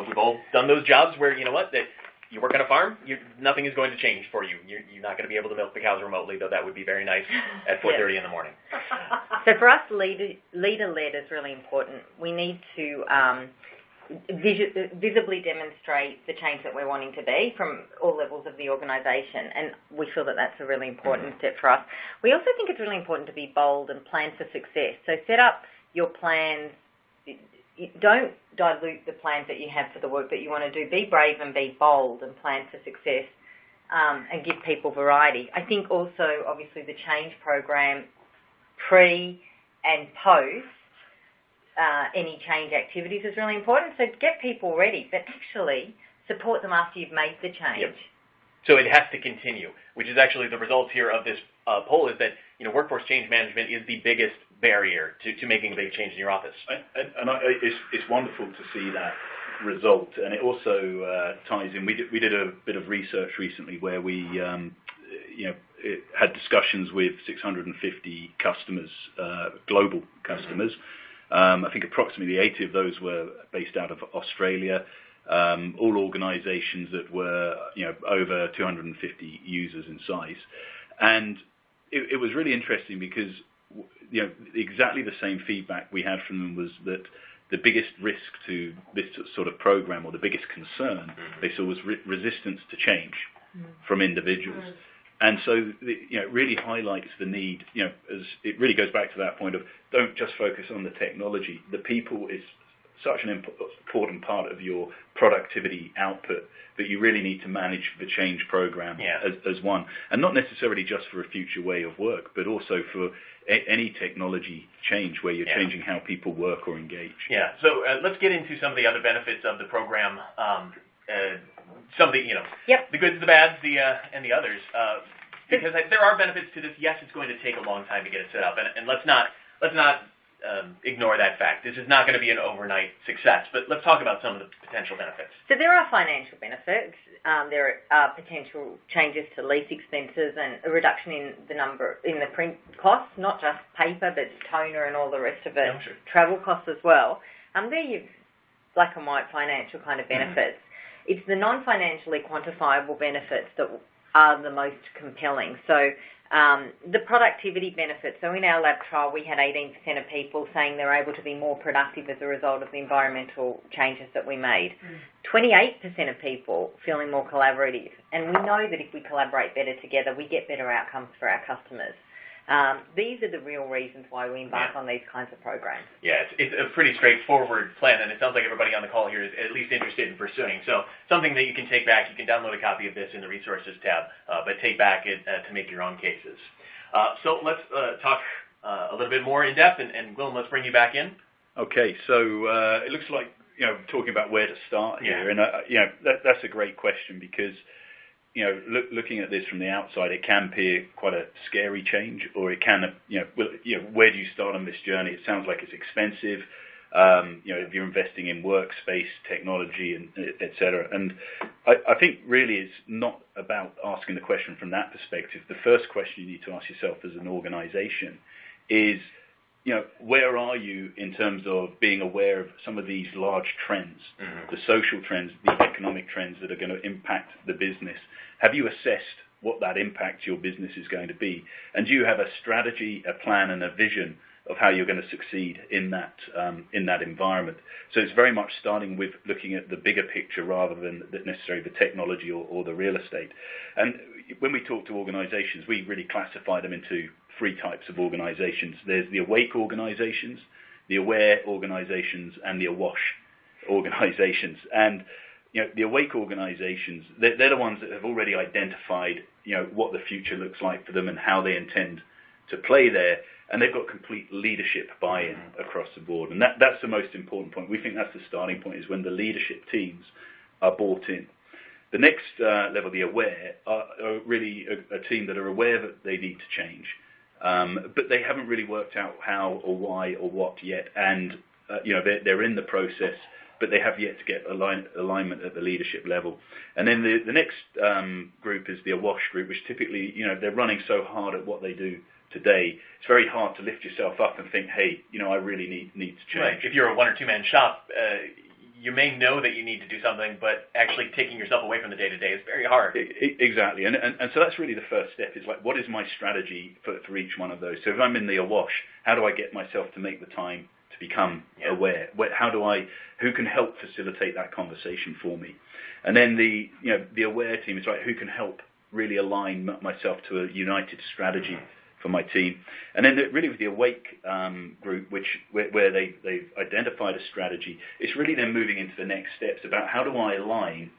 We've all done those jobs where that you work on a farm, nothing is going to change for you. You're not going to be able to milk the cows remotely, though that would be very nice at 4:30 in the morning. So for us, leader-led is really important. We need to visibly demonstrate the change that we're wanting to be from all levels of the organisation, and we feel that that's a really important step for us. We also think it's really important to be bold and plan for success. So set up your plans. Don't dilute the plans that you have for the work that you want to do. Be brave and be bold and plan for success, and give people variety. I think also, obviously, the change program pre and post any change activities is really important. So get people ready, but actually support them after you've made the change. Yep. So it has to continue, which is actually the results here of this poll is that workforce change management is the biggest barrier to making a big change in your office. It's wonderful to see that result, and it also ties in. We did a bit of research recently where we had discussions with 650 customers, global customers. I think approximately 80 of those were based out of Australia, all organizations that were over 250 users in size. And it was really interesting because exactly the same feedback we had from them was that the biggest risk to this sort of program, or the biggest concern they saw, was resistance to change from individuals. And so, it really highlights the need, as it really goes back to that point of don't just focus on the technology. The people is such an important part of your productivity output that you really need to manage the change program as one. And not necessarily just for a future way of work, but also for any technology change where you're changing how people work or engage. Yeah, so let's get into some of the other benefits of the program. Some of the, the goods, the bads, and the others. Because there are benefits to this. Yes, it's going to take a long time to get it set up, and let's not ignore that fact. This is not going to be an overnight success, but let's talk about some of the potential benefits. So there are financial benefits. There are potential changes to lease expenses and a reduction in the print costs, not just paper, but toner and all the rest of it, Sure. travel costs as well. There you've black and white financial kind of benefits. It's the non-financially quantifiable benefits that are the most compelling. So the productivity benefits. So in our lab trial, we had 18% of people saying they're able to be more productive as a result of the environmental changes that we made. 28% of people feeling more collaborative. And we know that if we collaborate better together, we get better outcomes for our customers. These are the real reasons why we embark on these kinds of programs. Yeah, it's a pretty straightforward plan, and it sounds like everybody on the call here is at least interested in pursuing. So something that you can take back, you can download a copy of this in the resources tab, but take back it to make your own cases. So let's talk a little bit more in depth, and Willem, let's bring you back in. Okay, so it looks like, talking about where to start here, and that's a great question because, looking at this from the outside, it can appear quite a scary change, or it can, where do you start on this journey? It sounds like it's expensive, if you're investing in workspace, technology, and et cetera. And I think really it's not about asking the question from that perspective. The first question you need to ask yourself as an organization is, where are you in terms of being aware of some of these large trends, the social trends, the economic trends that are going to impact the business? Have you assessed what that impact to your business is going to be? And do you have a strategy, a plan, and a vision of how you're going to succeed in that environment? So it's very much starting with looking at the bigger picture rather than necessarily the technology or the real estate. And when we talk to organizations, we really classify them into three types of organizations. There's the awake organizations, the aware organizations, and the awash organizations. And the awake organizations, they're the ones that have already identified what the future looks like for them and how they intend to play there, and they've got complete leadership buy-in across the board. And that's the most important point. We think that's the starting point, is when the leadership teams are bought in. The next level, the aware, are really a team that are aware that they need to change. But they haven't really worked out how or why or what yet, and they're in the process, but they have yet to get alignment at the leadership level. And then the next group is the awash group, which typically, they're running so hard at what they do today, it's very hard to lift yourself up and think, hey, I really need to change. Right. If you're a one or two man shop, you may know that you need to do something, but actually taking yourself away from the day-to-day is very hard. Exactly. And so that's really the first step, is like, what is my strategy for each one of those? So if I'm in the awash, how do I get myself to make the time to become aware? Who can help facilitate that conversation for me? And then the aware team is like, who can help really align myself to a united strategy for my team? And then really with the awake group, where they've identified a strategy, it's really then moving into the next steps about how do I align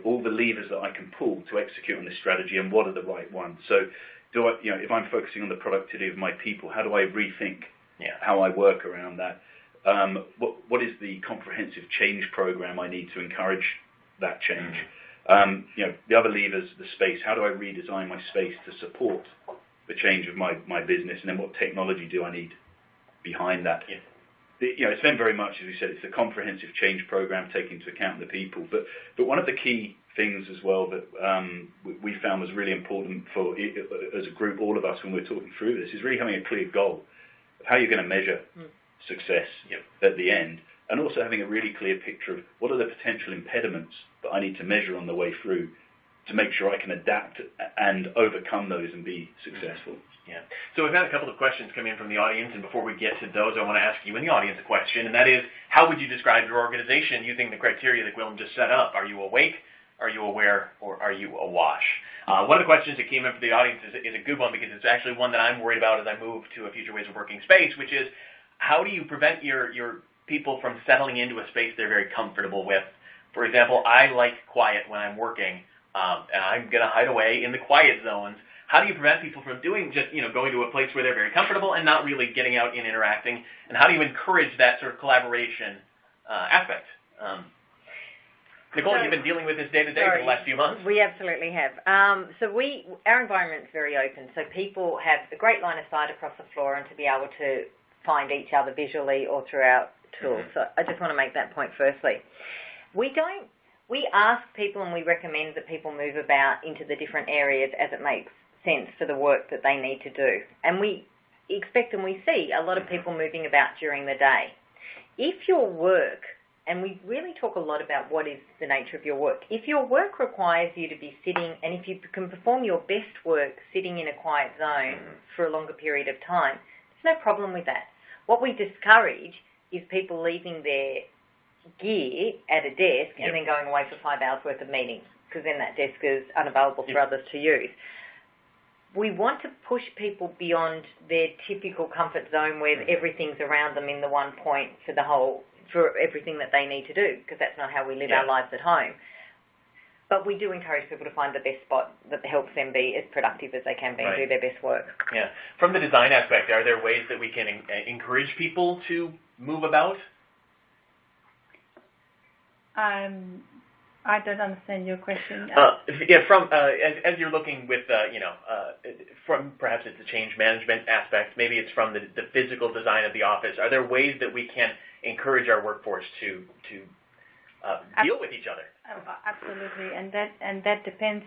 all the levers that I can pull to execute on this strategy, and what are the right ones. So if I'm focusing on the productivity of my people, how do I rethink how I work around that? What is the comprehensive change program I need to encourage that change? The other levers, the space, how do I redesign my space to support the change of my business? And then what technology do I need behind that? It's then very much, as we said, it's a comprehensive change program taking into account the people. But one of the key things as well that we found was really important for, as a group, all of us, when we're talking through this, is really having a clear goal of how you're going to measure success at the end, and also having a really clear picture of what are the potential impediments that I need to measure on the way through to make sure I can adapt and overcome those and be successful. Yeah. So we've had a couple of questions come in from the audience, and before we get to those, I want to ask you in the audience a question, and that is, how would you describe your organization using the criteria that Willem just set up? Are you awake, are you aware, or are you awash? One of the questions that came in from the audience is a good one, because it's actually one that I'm worried about as I move to a future ways of working space, which is, how do you prevent your people from settling into a space they're very comfortable with? For example, I like quiet when I'm working, and I'm going to hide away in the quiet zones. How do you prevent people from doing going to a place where they're very comfortable and not really getting out and interacting? And how do you encourage that sort of collaboration aspect? Nicole, you've been dealing with this day-to-day for the last few months. We absolutely have. Our environment's very open, so people have a great line of sight across the floor, and to be able to find each other visually or through our tools. So I just want to make that point firstly. We ask people and we recommend that people move about into the different areas as it makes sense for the work that they need to do. And we expect and we see a lot of people moving about during the day. If your work, and we really talk a lot about what is the nature of your work, if your work requires you to be sitting, and if you can perform your best work sitting in a quiet zone for a longer period of time, there's no problem with that. What we discourage is people leaving their gear at a desk and then going away for 5 hours worth of meetings, because then that desk is unavailable for others to use. We want to push people beyond their typical comfort zone where everything's around them in the one point for everything that they need to do, because that's not how we live our lives at home. But we do encourage people to find the best spot that helps them be as productive as they can be and do their best work. Yeah. From the design aspect, are there ways that we can encourage people to move about? I don't understand your question. From as you're looking with, from perhaps it's a change management aspect, maybe it's from the physical design of the office. Are there ways that we can encourage our workforce to deal with each other? Absolutely, and that depends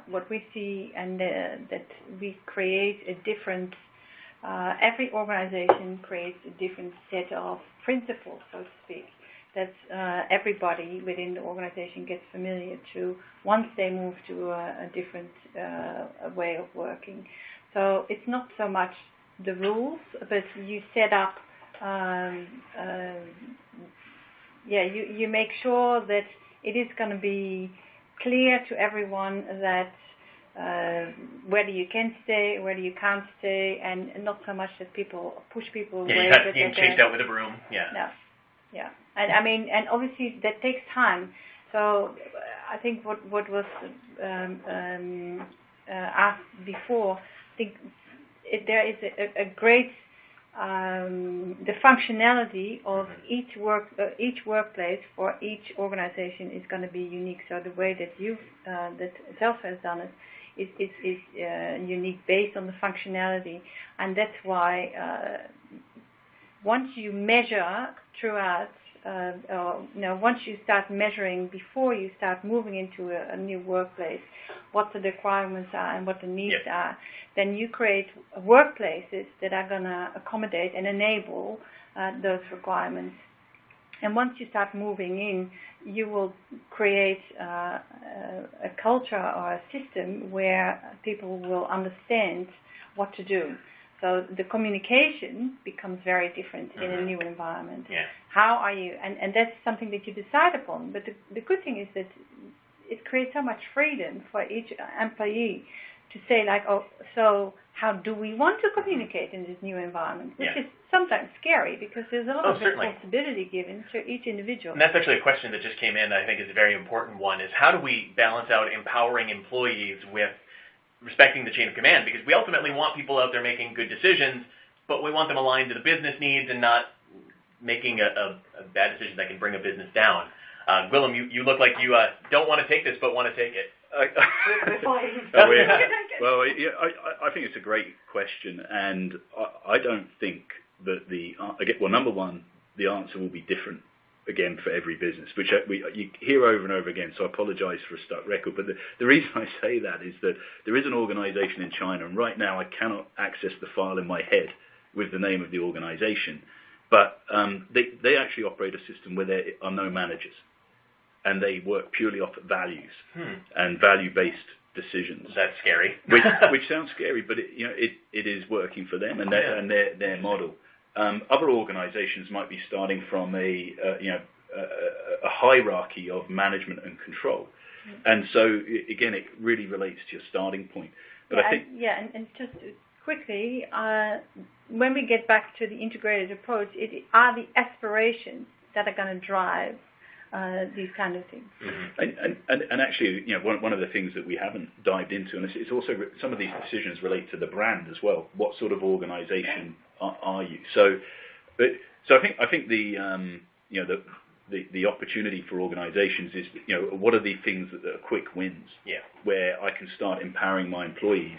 what we see, and that we create a different. Every organization creates a different set of principles, so to speak, that everybody within the organization gets familiar to once they move to a different way of working. So it's not so much the rules, but you set up, you make sure that it is going to be clear to everyone that whether you can stay, whether you can't stay, and not so much that people push people away. You're not being chased out with a broom. Yeah, and I mean, and obviously that takes time. So I think what was asked before, I think there is a great the functionality of each workplace for each organization is going to be unique. So the way that that Telstra has done it is unique based on the functionality, and that's why. Once you measure throughout, once you start measuring before you start moving into a new workplace, what the requirements are and what the needs are, then you create workplaces that are going to accommodate and enable those requirements. And once you start moving in, you will create a culture or a system where people will understand what to do. So the communication becomes very different in a new environment. Yeah. How are you? And that's something that you decide upon. But the good thing is that it creates so much freedom for each employee to say, like, oh, so how do we want to communicate in this new environment? Which is sometimes scary because there's a lot of responsibility given to each individual. And that's actually a question that just came in that I think is a very important one, is how do we balance out empowering employees with respecting the chain of command, because we ultimately want people out there making good decisions, but we want them aligned to the business needs and not making a bad decision that can bring a business down. Willem, you look like you don't want to take this, but want to take it. Well, I think it's a great question, and I don't think that number one, the answer will be different again for every business, which you hear over and over again, so I apologize for a stuck record. But the reason I say that is that there is an organization in China, and right now I cannot access the file in my head with the name of the organization, but they actually operate a system where there are no managers, and they work purely off values and value-based decisions. That's scary. which sounds scary, but it is working for them and their model. Other organizations might be starting from a hierarchy of management and control. And so, again, it really relates to your starting point. But I think... and just quickly, when we get back to the integrated approach, it are the aspirations that are going to drive these kind of things. And actually, one of the things that we haven't dived into, and it's also some of these decisions relate to the brand as well. What sort of organisation are you? So I think the opportunity for organisations is what are the things that are quick wins, where I can start empowering my employees,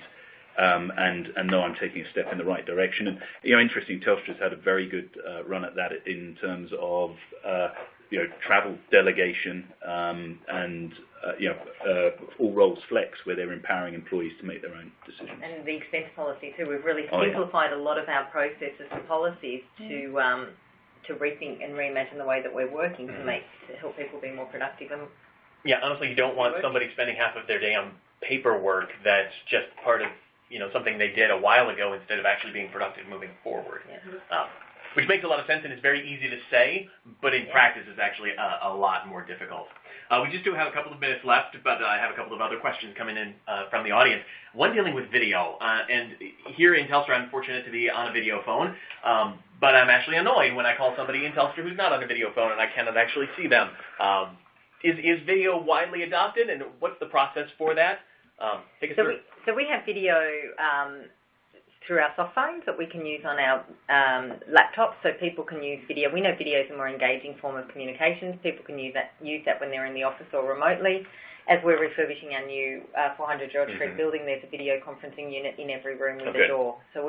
and know I'm taking a step in the right direction. And interesting, Telstra's had a very good run at that in terms of travel delegation and all roles flex, where they're empowering employees to make their own decisions. And the expense policy too. We've really simplified a lot of our processes and policies to rethink and reimagine the way that we're working to help people be more productive. And honestly, you don't want somebody spending half of their day on paperwork that's just part of something they did a while ago instead of actually being productive moving forward. Which makes a lot of sense, and it's very easy to say, but in practice it's actually a lot more difficult. We just do have a couple of minutes left, but I have a couple of other questions coming in from the audience. One dealing with video, and here in Telstra I'm fortunate to be on a video phone, but I'm actually annoyed when I call somebody in Telstra who's not on a video phone and I cannot actually see them. Is video widely adopted, and what's the process for that? Take us through. So we have video through our soft phones that we can use on our laptops, so people can use video. We know video is a more engaging form of communications. People can use that when they're in the office or remotely. As we're refurbishing our new 400 George Street building, there's a video conferencing unit in every room with a door. So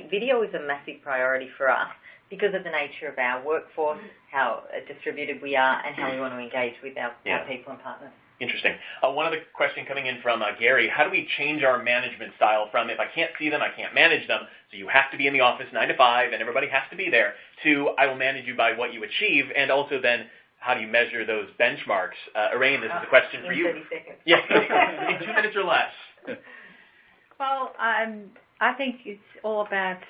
video is a massive priority for us because of the nature of our workforce, how distributed we are, and how we want to engage with our people and partners. Interesting. One other question coming in from Gary. How do we change our management style from if I can't see them, I can't manage them, so you have to be in the office 9 to 5 and everybody has to be there, to I will manage you by what you achieve, and also then how do you measure those benchmarks? Elaine, this is a question for you. In 30 seconds. Yes, in 2 minutes or less. Well, I think it's all about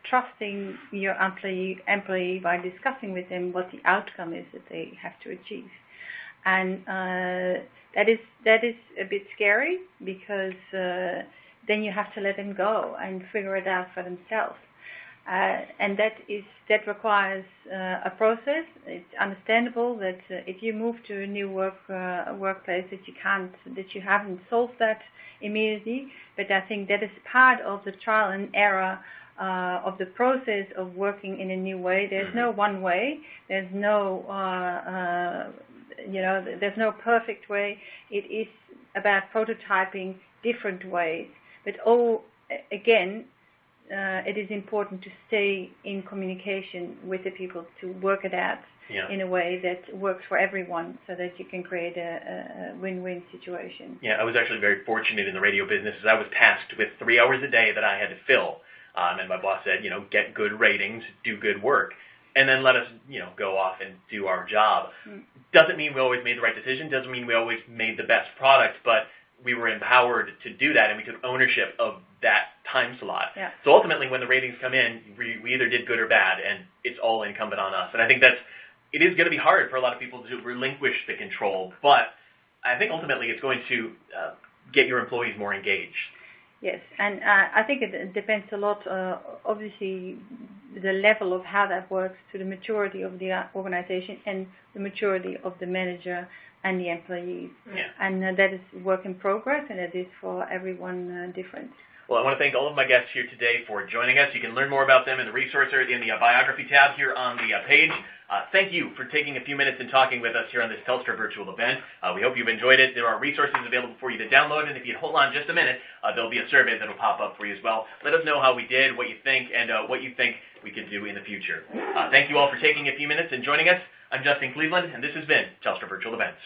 trusting your employee by discussing with them what the outcome is that they have to achieve. And that is a bit scary because then you have to let them go and figure it out for themselves. And that requires a process. It's understandable that if you move to a new workplace that you haven't solved that immediately. But I think that is part of the trial and error of the process of working in a new way. There's no one way. There's no there's no perfect way. It is about prototyping different ways. But it is important to stay in communication with the people to work it out in a way that works for everyone so that you can create a win-win situation. Yeah, I was actually very fortunate in the radio business as I was tasked with 3 hours a day that I had to fill. And my boss said, get good ratings, do good work, and then let us, go off and do our job. Doesn't mean we always made the right decision, doesn't mean we always made the best product, but we were empowered to do that, and we took ownership of that time slot. Yeah. So ultimately, when the ratings come in, we either did good or bad, and it's all incumbent on us. And I think it is going to be hard for a lot of people to relinquish the control, but I think ultimately it's going to get your employees more engaged. Yes, and I think it depends a lot, obviously, the level of how that works to the maturity of the organization and the maturity of the manager and the employees. Yeah. And that is work in progress, and it is for everyone different. Well, I want to thank all of my guests here today for joining us. You can learn more about them in the resource or in the biography tab here on the page. Thank you for taking a few minutes and talking with us here on this Telstra virtual event. We hope you've enjoyed it. There are resources available for you to download, and if you hold on just a minute, there'll be a survey that'll pop up for you as well. Let us know how we did, what you think, and what you think we could do in the future. Thank you all for taking a few minutes and joining us. I'm Justin Cleveland, and this has been Telstra Virtual Events.